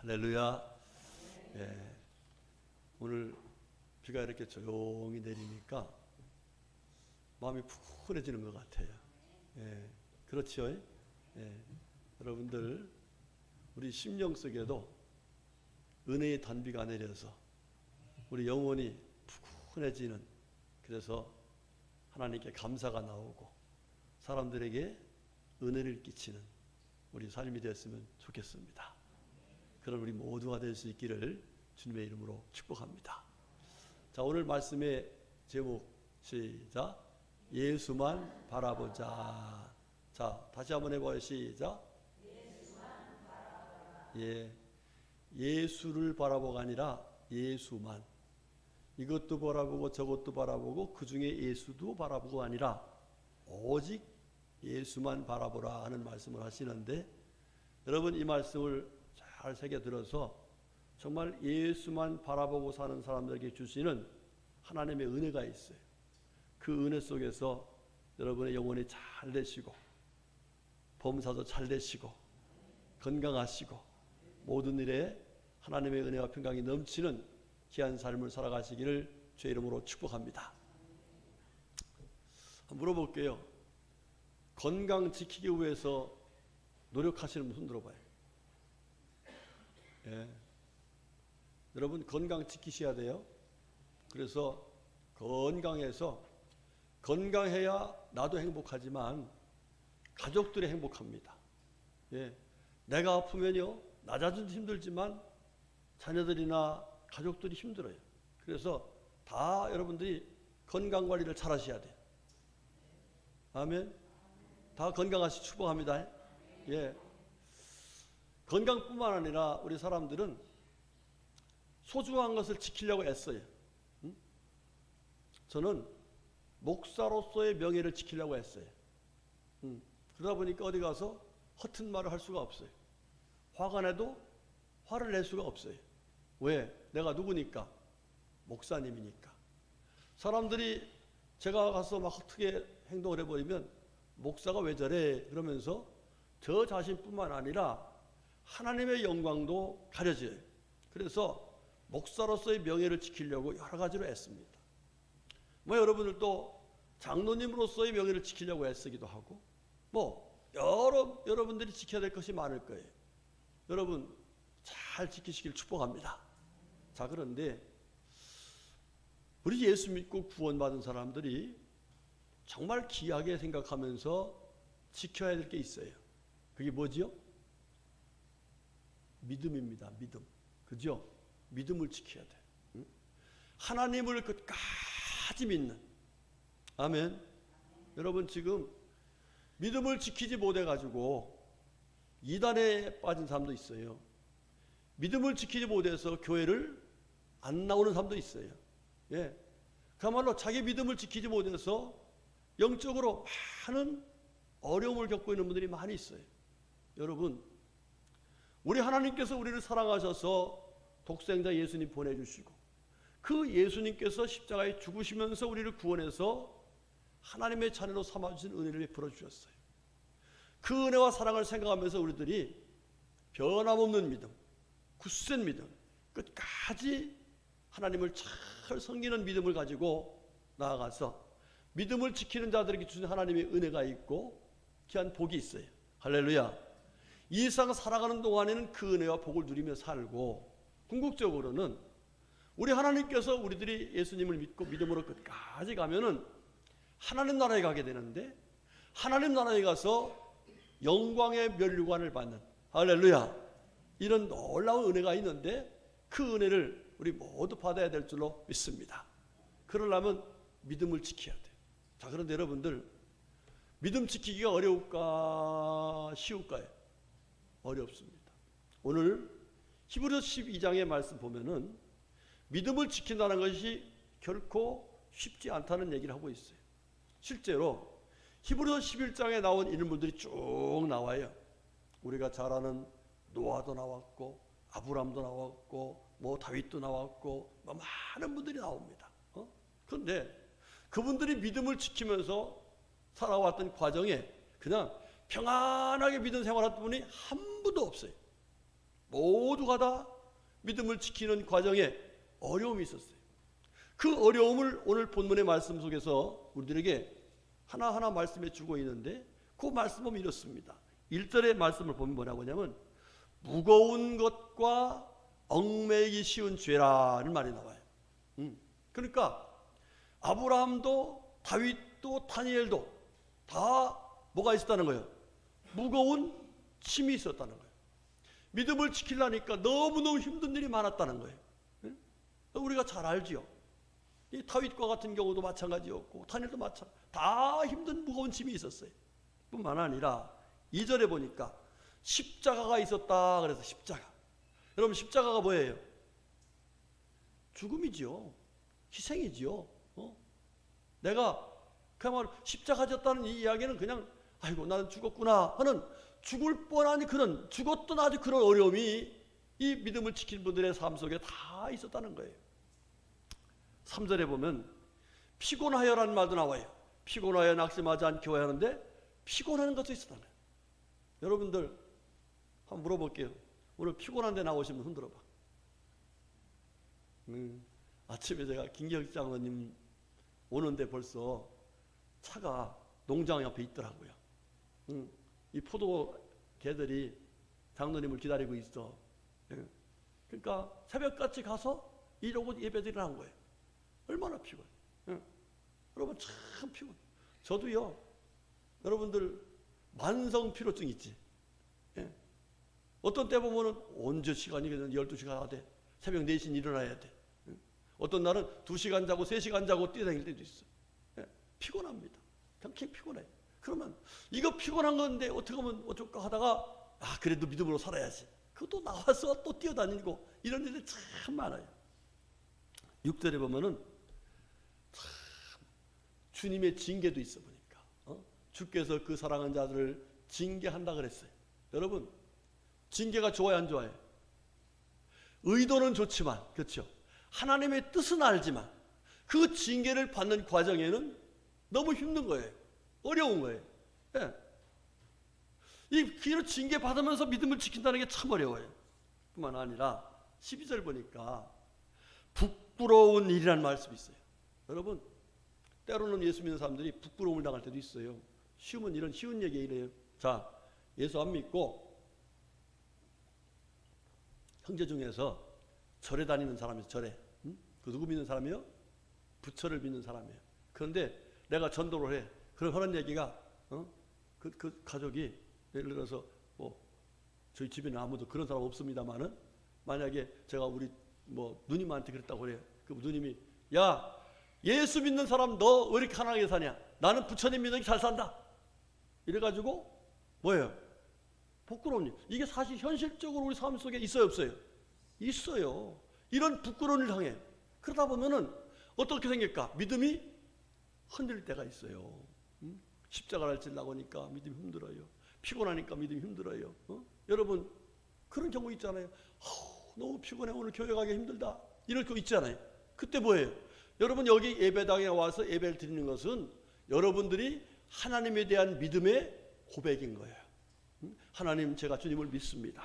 할렐루야. 예, 오늘 비가 이렇게 조용히 내리니까 마음이 푸근해지는 것 같아요. 예, 그렇죠? 예, 여러분들 우리 심령 속에도 은혜의 단비가 내려서 우리 영혼이 푸근해지는, 그래서 하나님께 감사가 나오고 사람들에게 은혜를 끼치는 우리 삶이 되었으면 좋겠습니다. 그런 우리 모두가 될 수 있기를 주님의 이름으로 축복합니다. 자, 오늘 말씀의 제목 시작. 예수만 바라보자. 자, 다시 한번 해봐요. 시작. 예수만 바라보라. 예, 예수를 바라보가 아니라 예수만. 이것도 바라보고 저것도 바라보고 그 중에 예수도 바라보고 아니라 오직 예수만 바라보라 하는 말씀을 하시는데, 여러분 이 말씀을 잘 새겨들어서 정말 예수만 바라보고 사는 사람들에게 주시는 하나님의 은혜가 있어요. 그 은혜 속에서 여러분의 영혼이 잘 되시고 범사도 잘 되시고 건강하시고 모든 일에 하나님의 은혜와 평강이 넘치는 귀한 삶을 살아가시기를 주의 이름으로 축복합니다. 물어볼게요. 건강 지키기 위해서 노력하시는 분 손 들어봐요. 예. 여러분 건강 지키셔야 돼요. 그래서 건강해야 나도 행복하지만 가족들이 행복합니다. 예. 내가 아프면요 나 자신도 힘들지만 자녀들이나 가족들이 힘들어요. 그래서 다 여러분들이 건강관리를 잘 하셔야 돼요. 아멘. 다 건강하시 축복합니다. 예. 건강뿐만 아니라 우리 사람들은 소중한 것을 지키려고 애써요. 저는 목사로서의 명예를 지키려고 애써요. 그러다 보니까 어디 가서 허튼 말을 할 수가 없어요. 화가 나도 화를 낼 수가 없어요. 왜? 내가 누구니까? 목사님이니까. 사람들이 제가 가서 막 허투게 행동을 해버리면 목사가 왜 저래? 그러면서 저 자신뿐만 아니라 하나님의 영광도 가려져요. 그래서 목사로서의 명예를 지키려고 여러 가지로 애씁니다. 뭐 여러분들도 장로님으로서의 명예를 지키려고 애쓰기도 하고 뭐 여러분들이 지켜야 될 것이 많을 거예요. 여러분 잘 지키시길 축복합니다. 자, 그런데 우리 예수 믿고 구원받은 사람들이 정말 귀하게 생각하면서 지켜야 될 게 있어요. 그게 뭐지요? 믿음입니다. 믿음. 그죠? 믿음을 지켜야 돼. 응? 하나님을 끝까지 믿는. 아멘. 여러분 지금 믿음을 지키지 못해가지고 이단에 빠진 사람도 있어요. 믿음을 지키지 못해서 교회를 안 나오는 사람도 있어요. 예. 그야말로 자기 믿음을 지키지 못해서 영적으로 많은 어려움을 겪고 있는 분들이 많이 있어요. 여러분, 우리 하나님께서 우리를 사랑하셔서 독생자 예수님 보내주시고 그 예수님께서 십자가에 죽으시면서 우리를 구원해서 하나님의 자녀로 삼아주신 은혜를 베풀어 주셨어요. 그 은혜와 사랑을 생각하면서 우리들이 변함없는 믿음, 굳센 믿음, 끝까지 하나님을 잘 섬기는 믿음을 가지고 나아가서 믿음을 지키는 자들에게 주신 하나님의 은혜가 있고 귀한 복이 있어요. 할렐루야. 이 세상 살아가는 동안에는 그 은혜와 복을 누리며 살고, 궁극적으로는 우리 하나님께서 우리들이 예수님을 믿고 믿음으로 끝까지 가면은 하나님 나라에 가게 되는데, 하나님 나라에 가서 영광의 면류관을 받는, 할렐루야, 이런 놀라운 은혜가 있는데 그 은혜를 우리 모두 받아야 될 줄로 믿습니다. 그러려면 믿음을 지켜야 돼요. 자, 그런데 여러분들 믿음 지키기가 어려울까 쉬울까요? 어렵습니다. 오늘 히브리서 12장의 말씀 보면은 믿음을 지킨다는 것이 결코 쉽지 않다는 얘기를 하고 있어요. 실제로 히브리서 11장에 나온 인물들이 쭉 나와요. 우리가 잘 아는 노아도 나왔고 아브람도 나왔고 뭐 다윗도 나왔고 뭐 많은 분들이 나옵니다. 그런데 그분들이 믿음을 지키면서 살아왔던 과정에 그냥 평안하게 믿음 생활했던 분이 한 분도 없어요. 모두가 다 믿음을 지키는 과정에 어려움이 있었어요. 그 어려움을 오늘 본문의 말씀 속에서 우리들에게 하나하나 말씀해 주고 있는데, 그 말씀은 이렇습니다. 1절의 말씀을 보면 뭐라고 하냐면 무거운 것과 얽매이기 쉬운 죄라는 말이 나와요. 그러니까 아브라함도 다윗도 다니엘도 다 뭐가 있었다는 거예요? 무거운 짐이 있었다는 거예요. 믿음을 지키려니까 너무너무 힘든 일이 많았다는 거예요. 우리가 잘 알지요. 이 다윗과 같은 경우도 마찬가지였고 다니엘도 마찬가지, 다 힘든 무거운 짐이 있었어요. 뿐만 아니라 2절에 보니까 십자가가 있었다 그래서 십자가. 여러분 십자가가 뭐예요? 죽음이지요. 희생이지요. 내가 그야말로 십자가 졌다는 이 이야기는 그냥 아이고 나는 죽었구나 하는, 죽을 뻔한 그런, 죽었던 아주 그런 어려움이 이 믿음을 지키는 분들의 삶 속에 다 있었다는 거예요. 3절에 보면 피곤하여라는 말도 나와요. 피곤하여 낙심하지 않게 하는데 피곤한 것도 있었다는 거예요. 여러분들 한번 물어볼게요. 오늘 피곤한데 나오시면 흔들어봐. 아침에 제가 김기혁 장로님 오는데 벌써 차가 농장 옆에 있더라고요. 이 포도 개들이 장로님을 기다리고 있어. 그러니까 새벽같이 가서 이러고 예배드리러 한 거예요. 얼마나 피곤해. 여러분 참 피곤해. 저도요. 여러분들 만성 피로증 있지. 어떤 때 보면은 언제 시간이 12시가 돼. 새벽 4시에 일어나야 돼. 어떤 날은 2시간 자고 3시간 자고 뛰어다닐 때도 있어. 피곤합니다. 굉장히 피곤해. 그러면 이거 피곤한 건데 어떻게 하면 어쩔까 하다가 그래도 믿음으로 살아야지. 그것도 나와서 또 뛰어다니고 이런 일이 참 많아요. 6절에 보면은 참 주님의 징계도 있어 보니까 주께서 그 사랑하는 자들을 징계한다 그랬어요. 여러분 징계가 좋아요 안 좋아요? 의도는 좋지만 그렇죠. 하나님의 뜻은 알지만 그 징계를 받는 과정에는 너무 힘든 거예요. 어려운 거예요. 예. 이런 징계 받으면서 믿음을 지킨다는 게 참 어려워요. 뿐만 아니라 12절 보니까 부끄러운 일이라는 말씀이 있어요. 여러분 때로는 예수 믿는 사람들이 부끄러움을 당할 때도 있어요. 쉬운 일은 쉬운 얘기 이래요. 자, 예수 안 믿고 형제 중에서 절에 다니는 사람이 절에. 그 누구 믿는 사람이요? 부처를 믿는 사람이에요. 그런데 내가 전도를 해. 그럼 하는 얘기가 그 가족이 예를 들어서 뭐 저희 집에는 아무도 그런 사람 없습니다만은 만약에 제가 우리 뭐 누님한테 그랬다고 그래요. 그 누님이 야 예수 믿는 사람 너 왜 이렇게 가난하게 사냐? 나는 부처님 믿는 게 잘 산다. 이래가지고 뭐예요? 부끄러운 일. 이게 사실 현실적으로 우리 삶 속에 있어요 없어요? 있어요. 이런 부끄러운 일 당해. 그러다 보면은 어떻게 생길까? 믿음이 흔들릴 때가 있어요. 십자가를 지려고 하니까 믿음이 힘들어요. 피곤하니까 믿음이 힘들어요. 여러분 그런 경우 있잖아요. 너무 피곤해 오늘 교회 가기 힘들다. 이럴 거 있잖아요. 그때 뭐예요? 여러분 여기 예배당에 와서 예배를 드리는 것은 여러분들이 하나님에 대한 믿음의 고백인 거예요. 하나님 제가 주님을 믿습니다.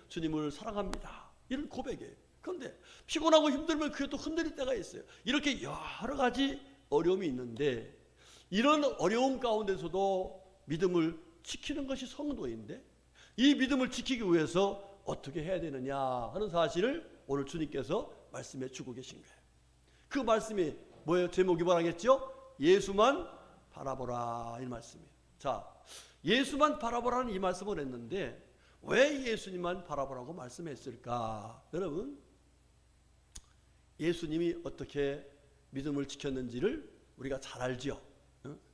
주님을 사랑합니다. 이런 고백이에요. 그런데 피곤하고 힘들면 그게 또 흔들릴 때가 있어요. 이렇게 여러 가지 어려움이 있는데 이런 어려움 가운데서도 믿음을 지키는 것이 성도인데 이 믿음을 지키기 위해서 어떻게 해야 되느냐 하는 사실을 오늘 주님께서 말씀해 주고 계신 거예요. 그 말씀이 뭐예요? 제목이 뭐라 했죠? 예수만 바라보라 이 말씀이에요. 자, 예수만 바라보라는 이 말씀을 했는데 왜 예수님만 바라보라고 말씀했을까? 여러분 예수님이 어떻게 믿음을 지켰는지를 우리가 잘 알지요.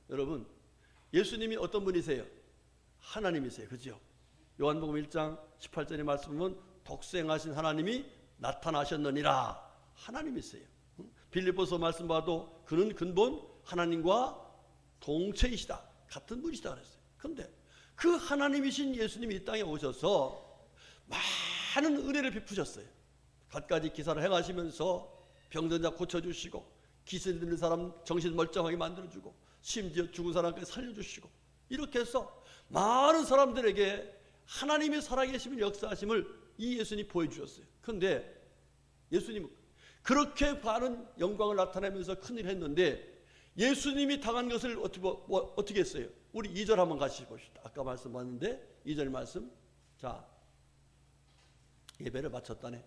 여러분 예수님이 어떤 분이세요? 하나님이세요. 그죠? 요한복음 1장 18절의 말씀은 독생하신 하나님이 나타나셨느니라. 하나님이세요. 빌립보서 말씀 봐도 그는 근본 하나님과 동체이시다. 같은 분이시다 그랬어요. 그런데 그 하나님이신 예수님이 이 땅에 오셔서 많은 은혜를 베푸셨어요. 갖가지 기사를 행하시면서 병든 자 고쳐주시고 귀신 들린 사람 정신 멀쩡하게 만들어주고 심지어 죽은 사람까지 살려주시고 이렇게 해서 많은 사람들에게 하나님의 살아계심을 역사하심을 이 예수님이 보여주셨어요. 그런데 예수님은 그렇게 많은 영광을 나타내면서 큰일을 했는데 예수님이 당한 것을 어떻게 했어요? 우리 2절 한번 같이 봅시다. 아까 말씀 봤는데 2절 말씀. 자, 예배를 마쳤다네.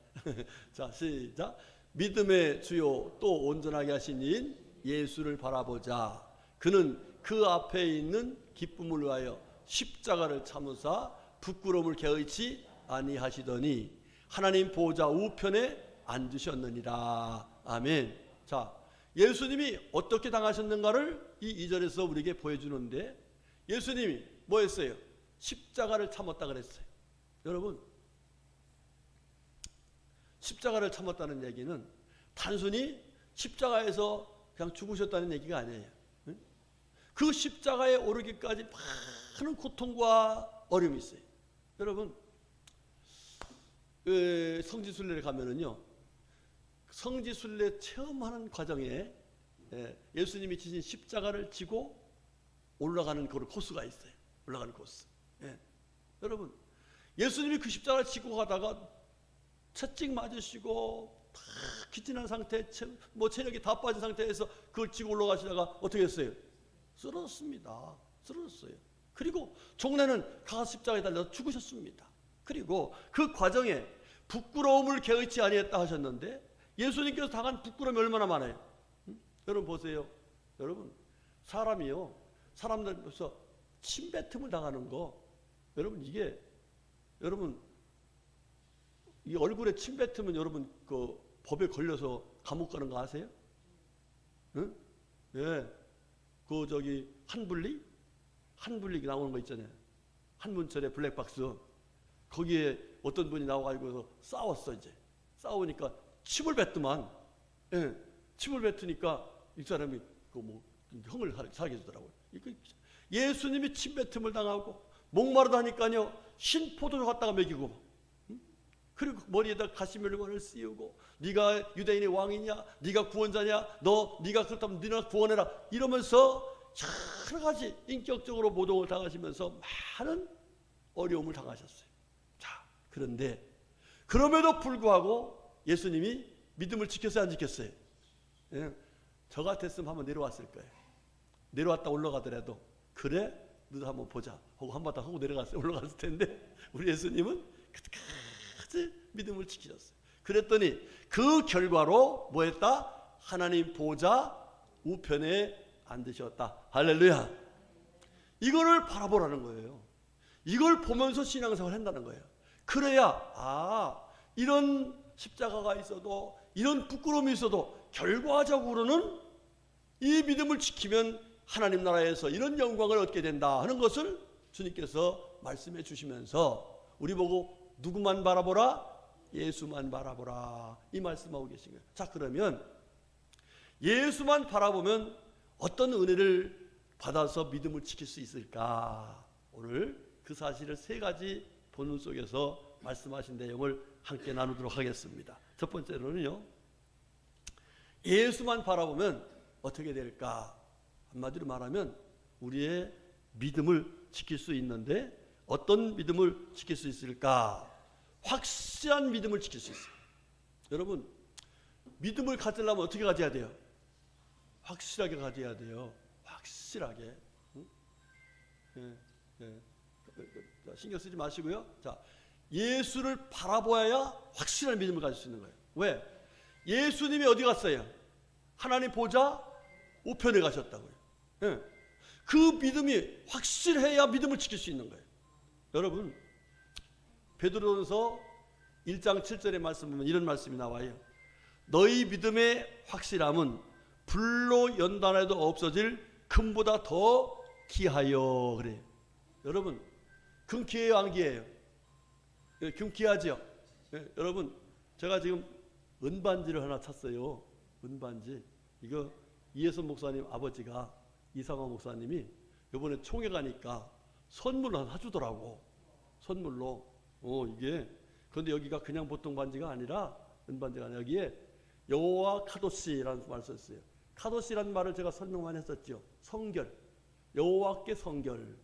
자, 시작. 믿음의 주요 또 온전하게 하신 이인 예수를 바라보자. 그는 그 앞에 있는 기쁨을 위하여 십자가를 참으사 부끄러움을 개의치 아니하시더니 하나님 보좌 우편에 앉으셨느니라. 아멘. 자, 예수님이 어떻게 당하셨는가를 이 2절에서 우리에게 보여주는데 예수님이 뭐 했어요? 십자가를 참았다 그랬어요. 여러분, 십자가를 참았다는 얘기는 단순히 십자가에서 그냥 죽으셨다는 얘기가 아니에요. 그 십자가에 오르기까지 많은 고통과 어려움이 있어요. 여러분, 성지순례를 가면은요, 성지순례 체험하는 과정에 예수님이 지신 십자가를 지고 올라가는 그 코스가 있어요. 올라가는 코스. 여러분, 예수님이 그 십자가를 지고 가다가 채찍 맞으시고 다 기진한 상태, 체력이 다 빠진 상태에서 그걸 지고 올라가시다가 어떻게 했어요? 쓰러졌습니다. 쓰러졌어요. 그리고 종래는 가서 십자가에 달려서 죽으셨습니다. 그리고 그 과정에 부끄러움을 개의치 아니했다 하셨는데 예수님께서 당한 부끄러움이 얼마나 많아요? 여러분 보세요. 여러분, 사람이요, 사람들로서 침뱉음을 당하는 거, 여러분 이게 여러분 이 얼굴에 침뱉으면 여러분 그 법에 걸려서 감옥 가는 거 아세요? 응? 예. 그 저기 한분리 나오는 거 있잖아요. 한문철의 블랙박스. 거기에 어떤 분이 나와가지고 싸웠어. 이제 싸우니까 침을 뱉더만. 예. 침을 뱉으니까 이 사람이 그 뭐 형을 살게 해주더라고요. 예수님이 침뱉음을 당하고 목마르다니까요 신 포도주 갖다가 먹이고, 그리고 머리에다 가시멜로만을 씌우고 네가 유대인의 왕이냐, 네가 구원자냐, 네가 그렇다면 네가 구원해라 이러면서 여러 가지 인격적으로 모독을 당하시면서 많은 어려움을 당하셨어요. 자, 그런데 그럼에도 불구하고 예수님이 믿음을 지켰어요, 안 지켰어요? 예, 저 같았으면 한번 내려왔을 거예요. 내려왔다 올라가더라도 그래 너도 한번 보자 하고 한바탕 하고 내려갔어요. 올라갔을 텐데 우리 예수님은 끝까지 믿음을 지키셨어요. 그랬더니 그 결과로 뭐 했다? 하나님 보좌 우편에 앉으셨다. 할렐루야. 이거를 바라보라는 거예요. 이걸 보면서 신앙생활을 한다는 거예요. 그래야 이런 십자가가 있어도 이런 부끄러움이 있어도 결과적으로는 이 믿음을 지키면 하나님 나라에서 이런 영광을 얻게 된다 하는 것을 주님께서 말씀해 주시면서 우리 보고 누구만 바라보라? 예수만 바라보라. 이 말씀하고 계신 거예요. 자, 그러면 예수만 바라보면 어떤 은혜를 받아서 믿음을 지킬 수 있을까? 오늘 그 사실을 세 가지 본문 속에서 말씀하신 내용을 함께 나누도록 하겠습니다. 첫 번째로는요, 예수만 바라보면 어떻게 될까? 한마디로 말하면 우리의 믿음을 지킬 수 있는데 어떤 믿음을 지킬 수 있을까? 확실한 믿음을 지킬 수 있어요. 여러분, 믿음을 가지려면 어떻게 가져야 돼요? 확실하게 가져야 돼요. 확실하게. 응? 신경 쓰지 마시고요. 자, 예수를 바라보아야 확실한 믿음을 가질 수 있는 거예요. 왜? 예수님이 어디 갔어요? 하나님 보좌 우편에 가셨다고요. 예. 그 믿음이 확실해야 믿음을 지킬 수 있는 거예요. 여러분, 베드로전서 1장 7절의 말씀 보면 이런 말씀이 나와요. 너희 믿음의 확실함은 불로 연단해도 없어질 금보다 더 귀하여. 그래요. 여러분, 금 귀해요, 안 귀해요? 금 귀하죠? 예, 여러분, 제가 지금 은반지를 하나 찼어요. 은반지. 이거 이혜선 목사님 아버지가 이상화 목사님이 이번에 총회 가니까 선물로 하나 사주더라고. 선물로. 이게. 그런데 여기가 그냥 보통 반지가 아니라, 은반지가 아니라 여기에 여호와 카도시라는 말을 썼어요. 카도시라는 말을 제가 설명만 했었죠. 성결. 여호와께 성결.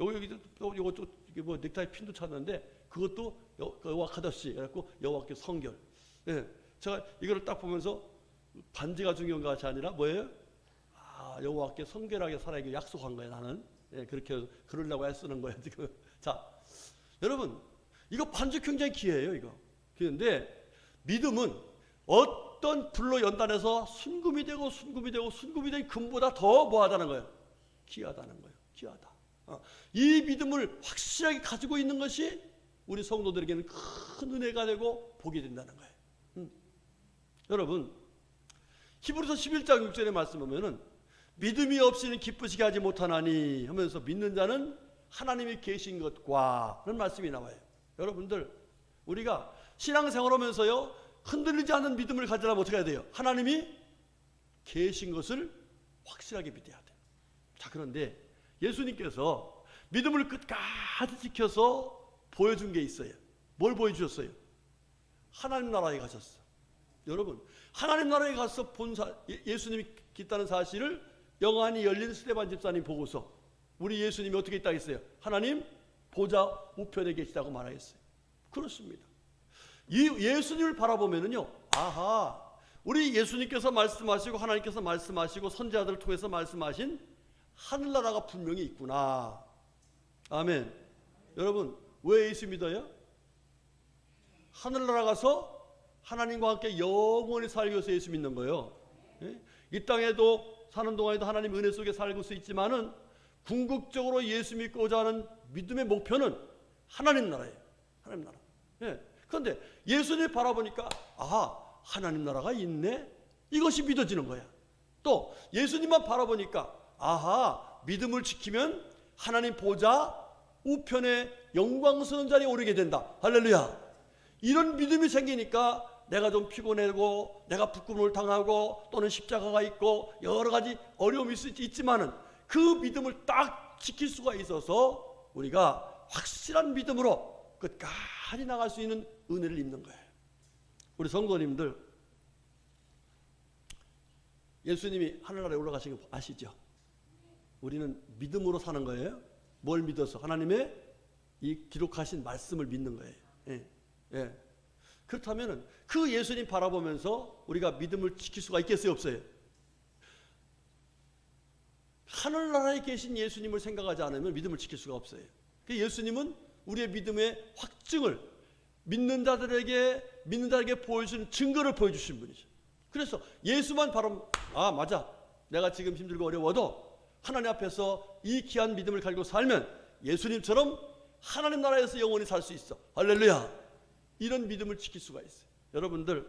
요것도 이게 뭐 넥타이 핀도 찼는데 그것도 여호와 카도시 그래갖고 여호와께 성결. 예, 제가 이거를 딱 보면서 반지가 중요한 것이 아니라 뭐예요? 여호와께 성결하게 살아야게 약속한 거예요. 나는 그렇게 그러려고 애쓰는 거예요 지금. 자, 여러분 이거 반지 굉장히 귀해요. 이거 귀한데 믿음은 어떤 불로 연단해서 순금이 되고 순금이 된 금보다 더 뭐하다는 거예요? 귀하다는 거예요. 귀하다. 이 믿음을 확실하게 가지고 있는 것이 우리 성도들에게는 큰 은혜가 되고 복이 된다는 거예요. 여러분 히브리서 11장 6절에 말씀 보면은 믿음이 없이는 기쁘시게 하지 못하나니 하면서 믿는 자는 하나님이 계신 것과 그런 말씀이 나와요. 여러분들 우리가 신앙생활 하면서요 흔들리지 않는 믿음을 가지려면 어떻게 해야 돼요? 하나님이 계신 것을 확실하게 믿어야 돼요. 자, 그런데 예수님께서 믿음을 끝까지 지켜서 보여준 게 있어요. 뭘 보여주셨어요? 하나님 나라에 가셨어. 여러분 하나님 나라에 가서 예수님이 있다는 사실을 영안이 열린 스데반 집사님 보고서 우리 예수님이 어떻게 있다고 했어요? 하나님 보좌 우편에 계시다고 말하겠어요. 그렇습니다. 이 예수님을 바라보면은요, 아하, 우리 예수님께서 말씀하시고 하나님께서 말씀하시고 선지자들을 통해서 말씀하신 하늘나라가 분명히 있구나. 아멘. 여러분 왜 예수 믿어요? 하늘나라 가서 하나님과 함께 영원히 살기 위해서 예수 믿는 거예요. 이 땅에도 사는 동안에도 하나님 은혜 속에 살고 수 있지만은 궁극적으로 예수 믿고자 하는 믿음의 목표는 하나님 나라예요. 하나님 나라. 그런데 예수님 바라보니까 하나님 나라가 있네. 이것이 믿어지는 거야. 또 예수님만 바라보니까 믿음을 지키면 하나님 보좌 우편에 영광스러운 자리에 오르게 된다. 할렐루야. 이런 믿음이 생기니까 내가 좀 피곤하고 내가 부끄러움을 당하고 또는 십자가가 있고 여러 가지 어려움이 있지만은 그 믿음을 딱 지킬 수가 있어서 우리가 확실한 믿음으로 끝까지 나갈 수 있는 은혜를 입는 거예요. 우리 성도님들 예수님이 하늘나라에 올라가신 거 아시죠? 우리는 믿음으로 사는 거예요. 뭘 믿어서? 하나님의 이 기록하신 말씀을 믿는 거예요. 그렇다면 그 예수님 바라보면서 우리가 믿음을 지킬 수가 있겠어요? 없어요? 하늘나라에 계신 예수님을 생각하지 않으면 믿음을 지킬 수가 없어요. 예수님은 우리의 믿음의 확증을 믿는 자들에게 보여주는 증거를 보여주신 분이죠. 그래서 예수만 바라보면 맞아, 내가 지금 힘들고 어려워도 하나님 앞에서 이 귀한 믿음을 가지고 살면 예수님처럼 하나님 나라에서 영원히 살 수 있어. 할렐루야. 이런 믿음을 지킬 수가 있어요. 여러분들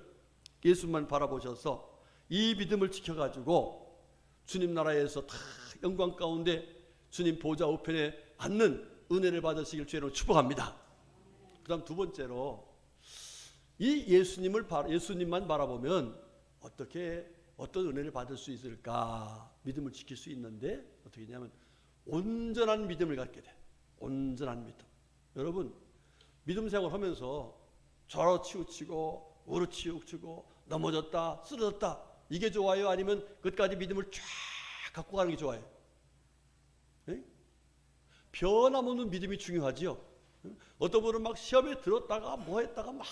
예수만 바라보셔서 이 믿음을 지켜가지고 주님 나라에서 다 영광 가운데 주님 보좌 우편에 앉는 은혜를 받으시길 주의로 축복합니다. 그 다음 두 번째로 이 예수님만 바라보면 어떤 은혜를 받을 수 있을까? 믿음을 지킬 수 있는데 어떻게 되냐면 온전한 믿음을 갖게 돼. 온전한 믿음. 여러분 믿음 생활하면서 좌로 치우치고 우로 치우치고 넘어졌다 쓰러졌다 이게 좋아요? 아니면 끝까지 믿음을 쫙 갖고 가는 게 좋아요? 변함없는 믿음이 중요하지요. 어떤 분은 막 시험에 들었다가 뭐 했다가 막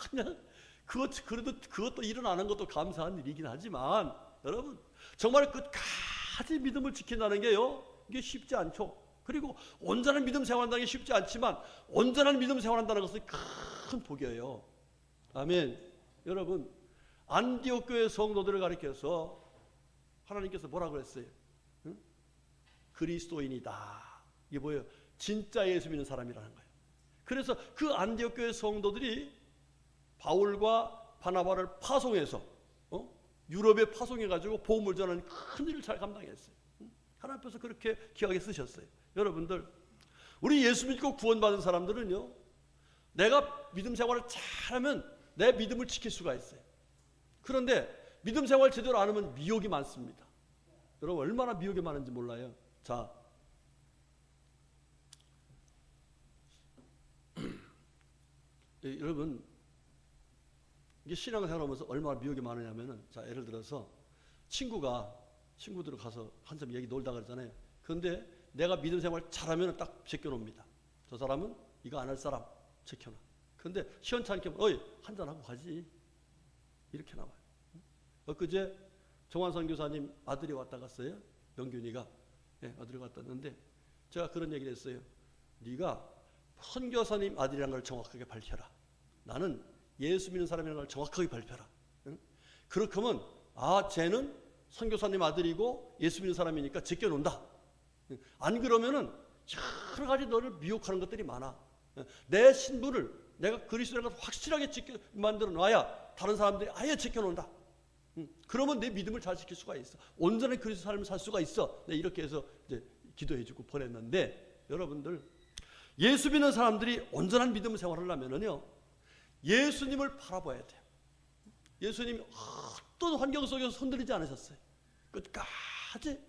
그냥 그것도 일어나는 것도 감사한 일이긴 하지만 여러분 정말 끝까지 믿음을 지킨다는 게요, 이게 쉽지 않죠. 그리고 온전한 믿음 생활한다는 게 쉽지 않지만 온전한 믿음 생활한다는 것은 큰 복이에요. 아멘. 여러분 안디옥 교회 성도들을 가리켜서 하나님께서 뭐라고 그랬어요? 그리스도인이다. 이게 뭐예요? 진짜 예수 믿는 사람이라는 거예요. 그래서 그 안디옥 교회 성도들이 바울과 바나바를 파송해서 유럽에 파송해가지고 복음을 전하는 큰 일을 잘 감당했어요. 하나님 앞에서 그렇게 귀하게 쓰셨어요. 여러분들 우리 예수 믿고 구원받은 사람들은요, 내가 믿음 생활을 잘하면 내 믿음을 지킬 수가 있어요. 그런데 믿음 생활 제대로 안 하면 미혹이 많습니다. 여러분 얼마나 미혹이 많은지 몰라요. 자, 여러분 이게 신앙생활 하면서 얼마나 미혹이 많으냐면은, 자 예를 들어서 친구들 가서 한참 얘기 놀다 그러잖아요. 그런데 내가 믿음 생활 잘하면 딱 제껴놓습니다. 저 사람은 이거 안 할 사람, 지켜놔. 그런데 시원찮게 어이 한잔하고 가지. 이렇게 나와요. 엊그제 정환선 교사님 아들이 왔다 갔어요. 영균이가. 아들이 왔다 갔는데 제가 그런 얘기를 했어요. 네가 선교사님 아들이라는 걸 정확하게 밝혀라. 나는 예수 믿는 사람이라는 걸 정확하게 밝혀라. 응? 그렇게 하면 쟤는 선교사님 아들이고 예수 믿는 사람이니까 제껴놓는다. 안 그러면은 여러 가지 너를 미혹하는 것들이 많아. 내 신분을 내가 그리스도라는 걸 확실하게 만들어 놔야 다른 사람들이 아예 제껴놓는다. 그러면 내 믿음을 잘 지킬 수가 있어. 온전히 그리스도 삶을 살 수가 있어. 이렇게 해서 이제 기도해주고 보냈는데 여러분들 예수 믿는 사람들이 온전한 믿음 생활을 하면은요 예수님을 바라봐야 돼요. 예수님이 어떤 환경 속에서 흔들리지 않으셨어요. 끝까지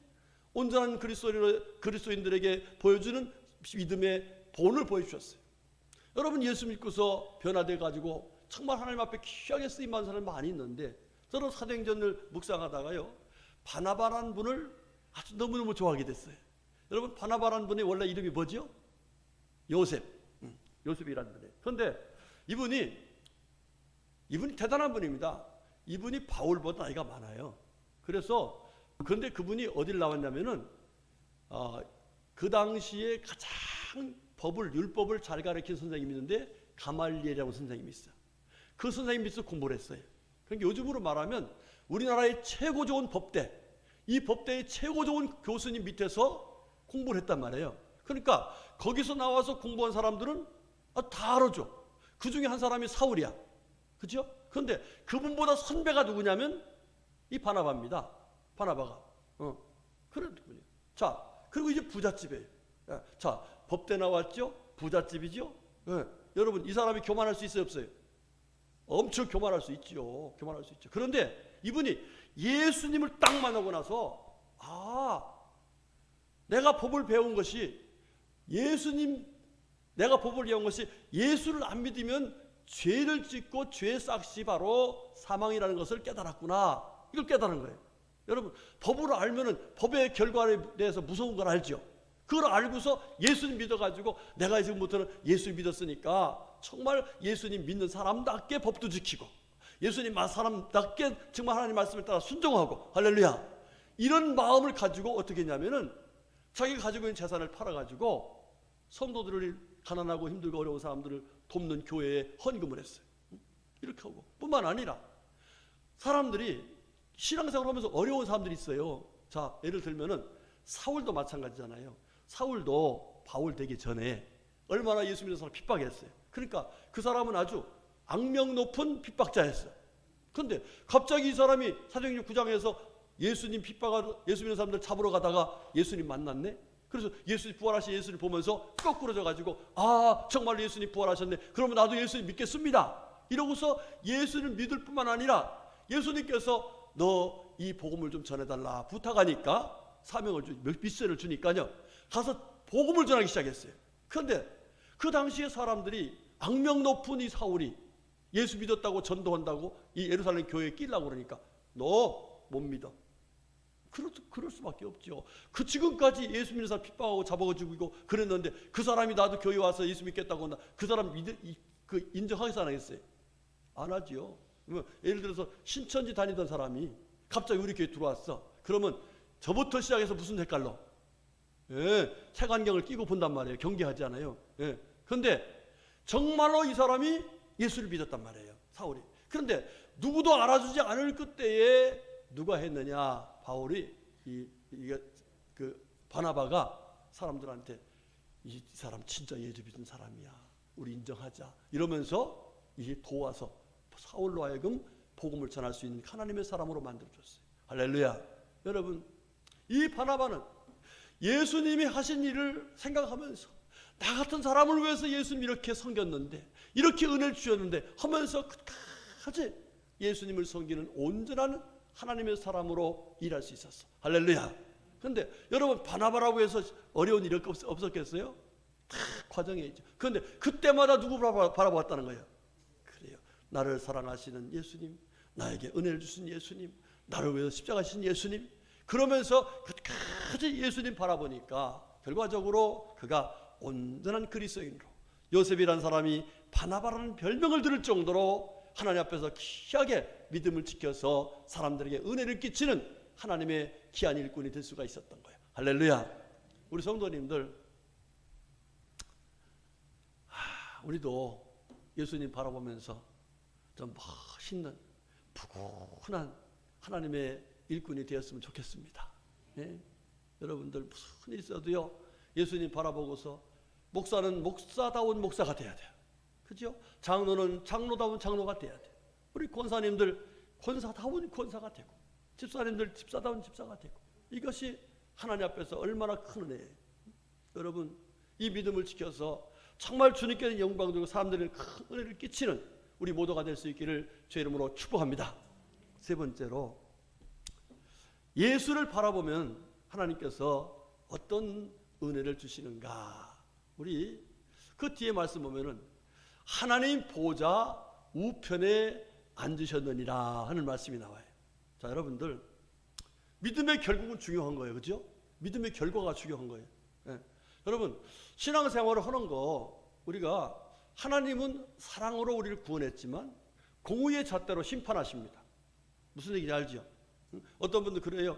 온전한 그리스도인들에게 보여주는 믿음의 본을 보여주셨어요. 여러분 예수 믿고서 변화돼 가지고 정말 하나님 앞에 귀하게 쓰임받는 사람이 많이 있는데 저는 사도행전을 묵상하다가요 바나바라는 분을 아주 너무너무 좋아하게 됐어요. 여러분 바나바라는 분의 원래 이름이 뭐죠? 요셉. 요셉이라는 분이에요. 그런데 이분이 대단한 분입니다. 이분이 바울보다 나이가 많아요. 그런데 그분이 어딜 나왔냐면은 그 당시에 가장 율법을 잘 가르친 선생님이 있는데 가말리엘이라는 선생님이 있어요. 그 선생님 밑에서 공부를 했어요. 그러니까 요즘으로 말하면 우리나라의 최고 좋은 법대, 이 법대의 최고 좋은 교수님 밑에서 공부를 했단 말이에요. 그러니까 거기서 나와서 공부한 사람들은 다 알아줘. 그 중에 한 사람이 사울이야. 그죠? 그런데 그분보다 선배가 누구냐면 이 바나바입니다. 바나바가. 그런 분이에요. 자, 그리고 이제 부잣집이에요. 자, 법대 나왔죠? 부잣집이죠? 여러분, 이 사람이 교만할 수 있어요, 없어요? 엄청 교만할 수 있죠. 교만할 수 있죠. 그런데 이분이 예수님을 딱 만나고 나서 내가 법을 배운 것이 내가 법을 배운 것이 예수를 안 믿으면 죄를 짓고 죄의 싹이 바로 사망이라는 것을 깨달았구나. 이걸 깨달은 거예요. 여러분, 법을 알면은 법의 결과에 대해서 무서운 걸 알죠. 그걸 알고서 예수님 믿어가지고 내가 지금부터는 예수 믿었으니까 정말 예수님 믿는 사람답게 법도 지키고 예수님 사람답게 정말 하나님 말씀에 따라 순종하고 할렐루야. 이런 마음을 가지고 어떻게 했냐면은 자기가 가지고 있는 재산을 팔아가지고 성도들을 가난하고 힘들고 어려운 사람들을 돕는 교회에 헌금을 했어요. 이렇게 하고 뿐만 아니라 사람들이 신앙생활을 하면서 어려운 사람들이 있어요. 자, 예를 들면은 사울도 마찬가지잖아요. 사울도 바울 되기 전에 얼마나 예수 믿는 사람 핍박했어요. 그러니까 그 사람은 아주 악명 높은 핍박자였어요. 그런데 갑자기 이 사람이 사도행전 9장에서 예수님 예수 믿는 사람들 잡으러 가다가 예수님 만났네. 그래서 예수님 부활하신 예수님 보면서 거꾸로져 가지고 정말 예수님 부활하셨네. 그러면 나도 예수님 믿겠습니다. 이러고서 예수를 믿을 뿐만 아니라 예수님께서 너 이 복음을 좀 전해달라 부탁하니까 미션을 주니까요. 가서 복음을 전하기 시작했어요. 그런데 그 당시에 사람들이 악명 높은 이 사울이 예수 믿었다고 전도한다고 이 예루살렘 교회에 끼려고 그러니까 너 못 믿어. 그럴 수밖에 없죠. 지금까지 예수 믿는 사람 핍박하고 잡아가지고 그랬는데 그 사람이 나도 교회 와서 예수 믿겠다고 한다. 그 사람 인정하겠어 안 하겠어요? 안 하죠. 예를 들어서 신천지 다니던 사람이 갑자기 우리 교회 들어왔어. 그러면 저부터 시작해서 무슨 색깔로? 색안경을 끼고 본단 말이에요. 경계하지 않아요. 그런데 정말로 이 사람이 예수를 믿었단 말이에요. 사울이. 그런데 누구도 알아주지 않을 그때에 누가 했느냐? 바울이 바나바가 사람들한테 이 사람 진짜 예수 믿은 사람이야. 우리 인정하자. 이러면서 도와서 사울로 하여금 복음을 전할 수 있는 하나님의 사람으로 만들어줬어요. 할렐루야. 여러분, 이 바나바는 예수님이 하신 일을 생각하면서 나 같은 사람을 위해서 예수님 이렇게 섬겼는데 이렇게 은혜를 주셨는데 하면서 끝까지 예수님을 섬기는 온전한 하나님의 사람으로 일할 수 있었어. 할렐루야. 그런데 여러분 바나바라고 해서 어려운 일이 없었겠어요? 다 과정에 있죠. 그런데 그때마다 누구 바라봤다는 거예요? 그래요. 나를 사랑하시는 예수님, 나에게 은혜를 주신 예수님, 나를 위해서 십자가신 예수님. 그러면서 끝까지 예수님 바라보니까 결과적으로 그가 온전한 그리스도인으로 요셉이란 사람이 바나바라는 별명을 들을 정도로 하나님 앞에서 귀하게 믿음을 지켜서 사람들에게 은혜를 끼치는 하나님의 귀한 일꾼이 될 수가 있었던 거예요. 할렐루야. 우리 성도님들, 우리도 예수님 바라보면서 좀 멋있는 푸근한 하나님의 일꾼이 되었으면 좋겠습니다. 예? 여러분들 무슨 일 있어도요, 예수님 바라보고서 목사는 목사다운 목사가 돼야 돼요. 그죠? 장로는 장로다운 장로가 돼야 돼요. 우리 권사님들 권사다운 권사가 되고, 집사님들 집사다운 집사가 되고, 이것이 하나님 앞에서 얼마나 큰 은혜예요. 여러분, 이 믿음을 지켜서 정말 주님께 영광 돌리고 사람들에게 큰 은혜를 끼치는 우리 모두가 될 수 있기를 주의 이름으로 축복합니다. 세 번째로, 예수를 바라보면 하나님께서 어떤 은혜를 주시는가. 우리 그 뒤에 말씀 보면은 하나님 보좌 우편에 앉으셨느니라 하는 말씀이 나와요. 자, 여러분들, 믿음의 결국은 중요한 거예요. 그죠? 믿음의 결과가 중요한 거예요. 예. 여러분, 신앙생활을 하는 거, 우리가 하나님은 사랑으로 우리를 구원했지만 공의의 잣대로 심판하십니다. 무슨 얘기인지 알죠? 어떤 분들 그래요.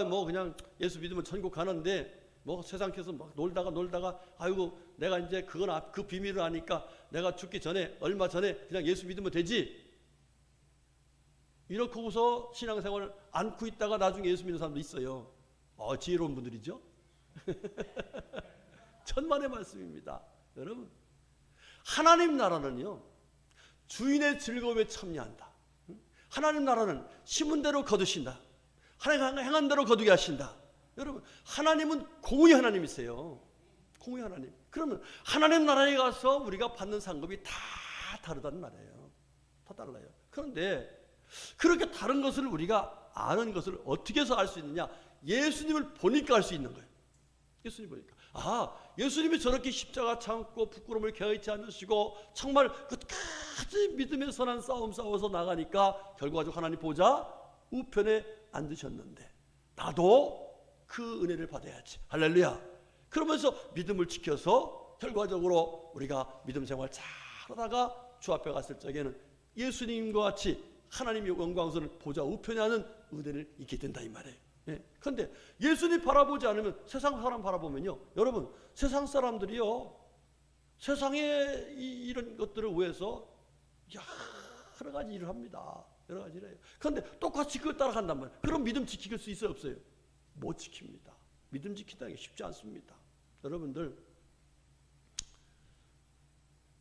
뭐 그냥 예수 믿으면 천국 가는데 뭐 세상에서 막 놀다가 아이고 내가 이제 그 비밀을 아니까 내가 죽기 전에 얼마 전에 그냥 예수 믿으면 되지. 이렇게 하고서 신앙생활을 안고 있다가 나중에 예수 믿는 사람도 있어요. 지혜로운 분들이죠. 천만의 말씀입니다. 여러분, 하나님 나라는요, 주인의 즐거움에 참여한다. 하나님 나라는 심은 대로 거두신다. 하나님 행한 대로 거두게 하신다. 여러분, 하나님은 공의 하나님이세요. 공의 하나님. 그러면 하나님 나라에 가서 우리가 받는 상급이 다 다르다는 말이에요. 다 달라요. 그런데 그렇게 다른 것을 우리가 아는 것을 어떻게 해서 알 수 있느냐? 예수님을 보니까 알 수 있는 거예요. 예수님 보니까. 예수님이 저렇게 십자가 참고 부끄러움을 개의치 않으시고 정말 끝까지 믿음의 선한 싸움 싸워서 나가니까 결과적으로 하나님 보좌 우편에 앉으셨는데 나도 그 은혜를 받아야지. 할렐루야. 그러면서 믿음을 지켜서 결과적으로 우리가 믿음 생활 잘하다가 주 앞에 갔을 적에는 예수님과 같이 하나님의 영광스러운 보좌 우편에 앉는 은혜를 잊게 된다 이 말이에요. 그런데 예수님 바라보지 않으면 세상 사람 바라보면요, 여러분, 세상 사람들이요, 세상의 이런 것들을 위해서 여러 가지 일을 합니다. 여러 가지 일을 해요. 그런데 똑같이 그걸 따라간단 말이에요. 그럼 믿음 지킬 수 있어요, 없어요? 못 지킵니다. 믿음 지킨다는 게 쉽지 않습니다. 여러분들,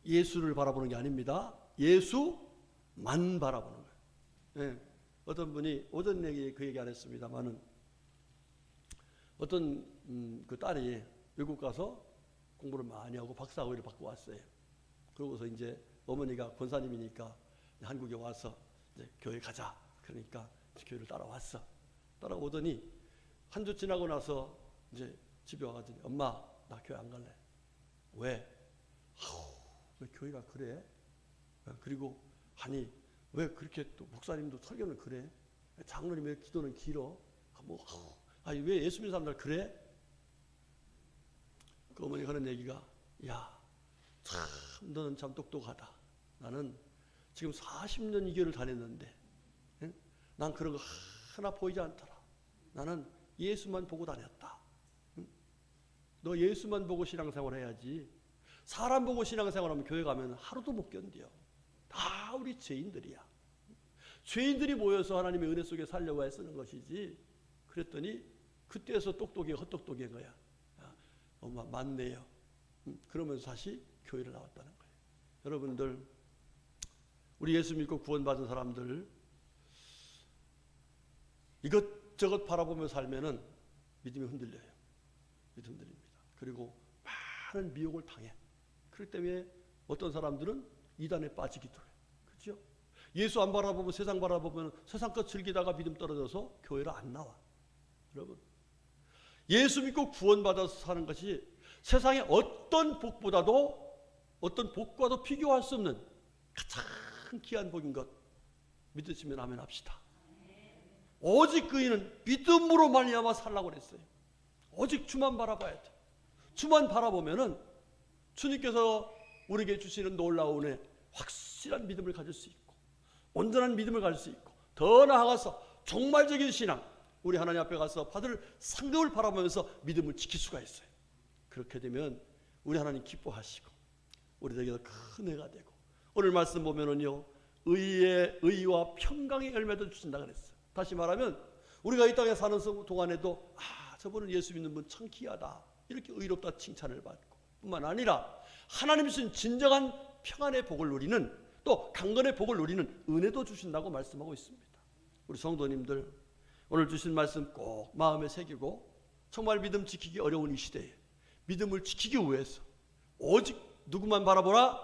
예수를 바라보는 게 아닙니다. 예수만 바라보는 거예요. 어떤 분이 오전 얘기 그 얘기 안 했습니다만은 어떤 그 딸이 외국 가서 공부를 많이 하고 박사학위를 받고 왔어요. 그러고서 이제 어머니가 권사님이니까 한국에 와서 이제 교회 가자. 그러니까 교회를 따라왔어. 따라오더니 한 주 지나고 나서 이제 집에 와가지고 엄마 나 교회 안 갈래. 왜? 왜 교회가 그래? 그리고 아니 왜 그렇게 또 목사님도 설교는 그래? 장로님의 기도는 길어? 왜 예수 믿는 사람들 그래? 그 어머니가 하는 얘기가 참 너는 참 똑똑하다. 나는 지금 40년 이 교회를 다녔는데 난 그런 거 하나 보이지 않더라. 나는 예수만 보고 다녔다. 너 예수만 보고 신앙생활 해야지. 사람 보고 신앙생활하면 교회 가면 하루도 못 견뎌. 다 우리 죄인들이야. 죄인들이 모여서 하나님의 은혜 속에 살려고 애쓰는 것이지. 그랬더니 그때에서 똑똑이 헛똑똑인 거야. 엄마 맞네요. 그러면서 다시 교회를 나왔다는 거예요. 여러분들, 우리 예수 믿고 구원받은 사람들 이것저것 바라보며 살면은 믿음이 흔들려요. 믿음 흔들립니다. 그리고 많은 미혹을 당해. 그렇기 때문에 어떤 사람들은 이단에 빠지기도 해요. 그렇죠? 예수 안 바라보면 세상 바라보면 세상 것 즐기다가 믿음 떨어져서 교회를 안 나와. 여러분, 예수 믿고 구원받아서 사는 것이 세상의 어떤 복보다도 어떤 복과도 비교할 수 없는 가장 귀한 복인 것 믿으시면 아멘 합시다. 오직 그이는 믿음으로 말미암아 살라고 그랬어요. 오직 주만 바라봐야 돼. 주만 바라보면은 주님께서 우리에게 주시는 놀라운 은혜, 확실한 믿음을 가질 수 있고 온전한 믿음을 가질 수 있고 더 나아가서 종말적인 신앙, 우리 하나님 앞에 가서 받을 상급을 바라보면서 믿음을 지킬 수가 있어요. 그렇게 되면 우리 하나님 기뻐하시고 우리에게도 큰 은혜가 되고, 오늘 말씀 보면은요, 의와 평강의 열매도 주신다 그랬어요. 다시 말하면 우리가 이 땅에 사는 동안에도 저분은 예수 믿는 분 참 귀하다, 이렇게 의롭다 칭찬을 받고, 뿐만 아니라 하나님 주신 진정한 평안의 복을 누리는, 또 강건의 복을 누리는 은혜도 주신다고 말씀하고 있습니다. 우리 성도님들, 오늘 주신 말씀 꼭 마음에 새기고 정말 믿음 지키기 어려운 이 시대에 믿음을 지키기 위해서 오직 누구만 바라보라?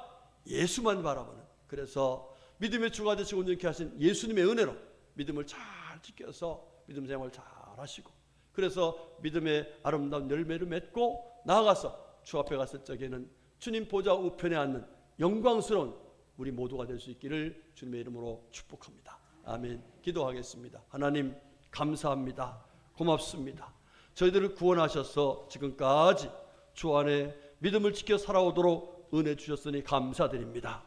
예수만 바라보는, 그래서 믿음의 주가 되시고 온전케 하신 예수님의 은혜로 믿음을 잘 지켜서 믿음 생활 잘 하시고, 그래서 믿음의 아름다운 열매를 맺고 나아가서 주 앞에 갔을 적에는 주님 보좌 우편에 앉는 영광스러운 우리 모두가 될 수 있기를 주님의 이름으로 축복합니다. 아멘. 기도하겠습니다. 하나님 감사합니다. 고맙습니다. 저희들을 구원하셔서 지금까지 주 안에 믿음을 지켜 살아오도록 은혜 주셨으니 감사드립니다.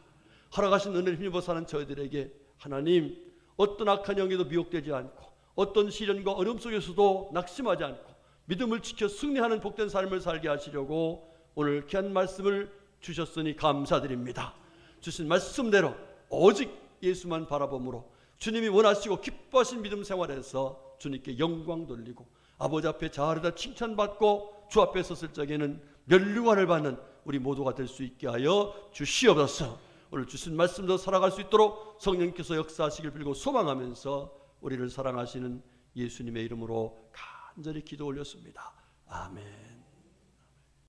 허락하신 은혜를 힘입어 사는 저희들에게 하나님, 어떤 악한 영에도 미혹되지 않고 어떤 시련과 어려움 속에서도 낙심하지 않고 믿음을 지켜 승리하는 복된 삶을 살게 하시려고 오늘 귀한 말씀을 주셨으니 감사드립니다. 주신 말씀대로 오직 예수만 바라봄으로 주님이 원하시고 기뻐하신 믿음 생활에서 주님께 영광 돌리고 아버지 앞에 잘하다 칭찬받고 주 앞에 섰을 적에는 면류관을 받는 우리 모두가 될 수 있게 하여 주시옵소서. 오늘 주신 말씀도 살아갈 수 있도록 성령께서 역사하시길 빌고 소망하면서 우리를 사랑하시는 예수님의 이름으로 간절히 기도 올렸습니다. 아멘.